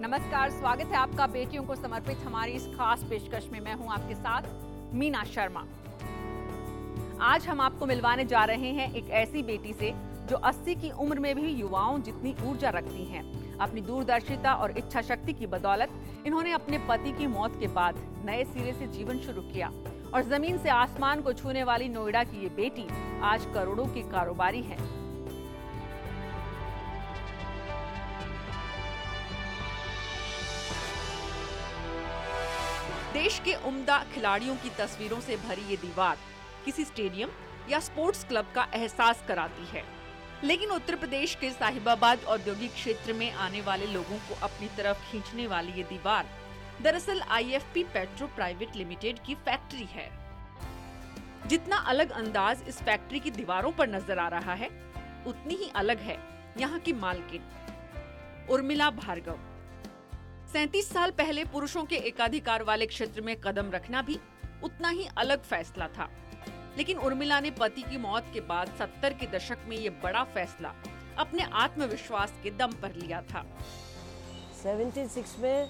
नमस्कार, स्वागत है आपका बेटियों को समर्पित हमारी इस खास पेशकश में। मैं हूं आपके साथ मीना शर्मा। आज हम आपको मिलवाने जा रहे हैं एक ऐसी बेटी से जो 80 की उम्र में भी युवाओं जितनी ऊर्जा रखती हैं। अपनी दूरदर्शिता और इच्छा शक्ति की बदौलत इन्होंने अपने पति की मौत के बाद नए सिरे से जीवन शुरू किया और जमीन से आसमान को छूने वाली नोएडा की ये बेटी आज करोड़ों की कारोबारी है। देश के उम्दा खिलाड़ियों की तस्वीरों से भरी ये दीवार किसी स्टेडियम या स्पोर्ट्स क्लब का एहसास कराती है, लेकिन उत्तर प्रदेश के साहिबाबाद औद्योगिक क्षेत्र में आने वाले लोगों को अपनी तरफ खींचने वाली ये दीवार दरअसल IFP पेट्रो प्राइवेट लिमिटेड की फैक्ट्री है। जितना अलग अंदाज इस फैक्ट्री की दीवारों पर नजर आ रहा है, उतनी ही अलग है यहाँ की मालकिन उर्मिला भार्गव। 37 साल पहले पुरुषों के एकाधिकार वाले क्षेत्र में कदम रखना भी उतना ही अलग फैसला था, लेकिन उर्मिला ने पति की मौत के बाद 70 के दशक में ये बड़ा फैसला अपने आत्मविश्वास के दम पर लिया था। 76 में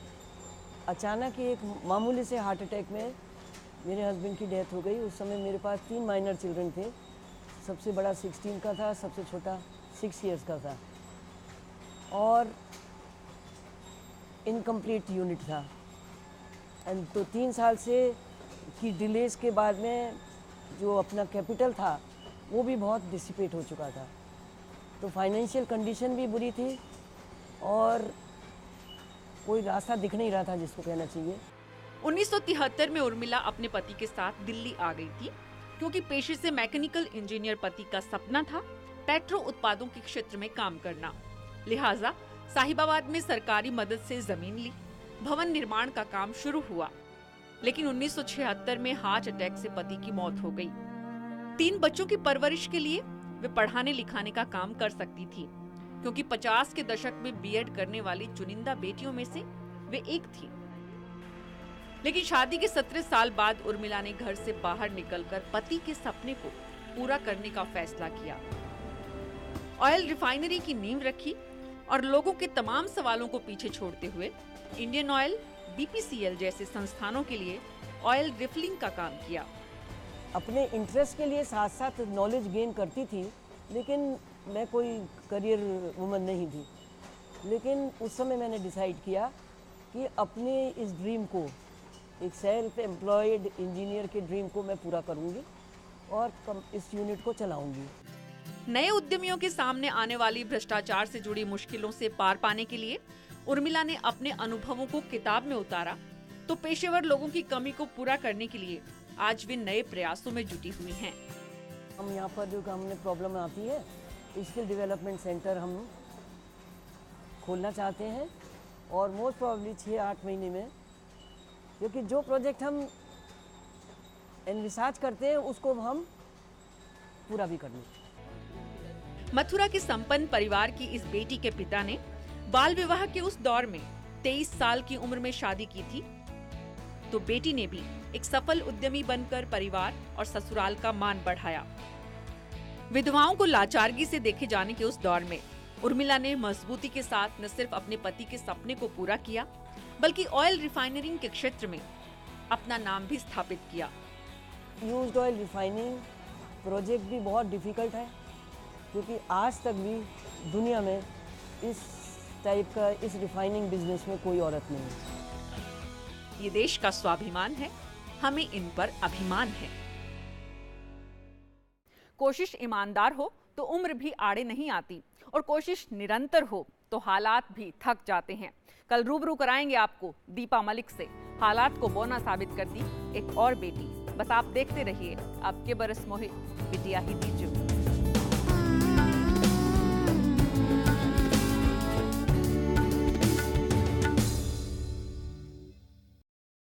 अचानक ही एक मामूली से हार्ट अटैक में मेरे हस्बैंड की डेथ हो गई। उस समय मेरे पास 3 माइनर चिल्ड्रन थे। सबसे बड़ा 16 का था, सबसे छोटा 6 इयर्स का था और इनकम्प्लीट यूनिट था। एंड तो 3 साल से की डिलेज के बाद में जो अपना कैपिटल था वो भी बहुत डिसिपेट हो चुका था, तो फाइनेंशियल कंडीशन भी बुरी थी और कोई रास्ता दिख नहीं रहा था जिसको कहना चाहिए। 1973 में उर्मिला अपने पति के साथ दिल्ली आ गई थी, क्योंकि पेशे से मैकेनिकल इंजीनियर पति का सपना था पेट्रो उत्पादों के क्षेत्र में काम करना। लिहाजा साहिबाबाद में सरकारी मदद से जमीन ली, भवन निर्माण का काम शुरू हुआ, लेकिन 1976 में हार्ट अटैक से पति की मौत हो गई। 3 बच्चों की परवरिश के लिए वे पढ़ाने लिखाने का काम कर सकती थी, क्योंकि 50 के दशक में B.Ed करने वाली चुनिंदा बेटियों में से वे एक थी। लेकिन शादी के 17 साल बाद उर्मिला ने घर से बाहर निकलकर पति के सपने को पूरा करने का फैसला किया। ऑयल रिफाइनरी की नींव रखी और लोगों के तमाम सवालों को पीछे छोड़ते हुए इंडियन ऑयल, BPCL जैसे संस्थानों के लिए ऑयल रिफिलिंग का काम किया। अपने इंटरेस्ट के लिए साथ साथ नॉलेज गेन करती थी, लेकिन मैं कोई करियर वुमन नहीं थी। लेकिन उस समय मैंने डिसाइड किया कि अपने इस ड्रीम को, एक सेल्फ एम्प्लॉयड इंजीनियर के ड्रीम को मैं पूरा करूंगी और इस यूनिट को चलाऊंगी। नए उद्यमियों के सामने आने वाली भ्रष्टाचार से जुड़ी मुश्किलों से पार पाने के लिए उर्मिला ने अपने अनुभवों को किताब में उतारा, तो पेशेवर लोगों की कमी को पूरा करने के लिए आज वे नए प्रयासों में जुटी हुई हैं। हम यहाँ पर जो हमने प्रॉब्लम आती है, स्किल डेवलपमेंट सेंटर हम खोलना चाहते हैं और मोस्ट प्रॉब्ली 6-8 महीने में, क्योंकि जो प्रोजेक्ट हम एनविसाज करते हैं उसको हम पूरा भी कर लेते हैं। मथुरा के संपन्न परिवार की इस बेटी के पिता ने बाल विवाह के उस दौर में 23 साल की उम्र में शादी की थी, तो बेटी ने भी एक सफल उद्यमी बनकर परिवार और ससुराल का मान बढ़ाया। विधवाओं को लाचारगी से देखे जाने के उस दौर में उर्मिला ने मजबूती के साथ न सिर्फ अपने पति के सपने को पूरा किया, बल्कि ऑयल रिफाइनरिंग के क्षेत्र में अपना नाम भी स्थापित किया। यूज्ड ऑयल रिफाइनिंग प्रोजेक्ट भी बहुत डिफिकल्ट है, क्योंकि आज तक भी दुनिया में इस टाइप का, इस रिफाइनिंग बिजनेस में कोई औरत नहीं है। ये देश का स्वाभिमान है, हमें इन पर अभिमान है। कोशिश ईमानदार हो तो उम्र भी आड़े नहीं आती, और कोशिश निरंतर हो तो हालात भी थक जाते हैं। कल रूबरू कराएंगे आपको दीपा मलिक से, हालात को बौना साबित करती एक और बेटी। बस आप देखते रहिए आपके बरस मोहे बिटिया ही दीजो।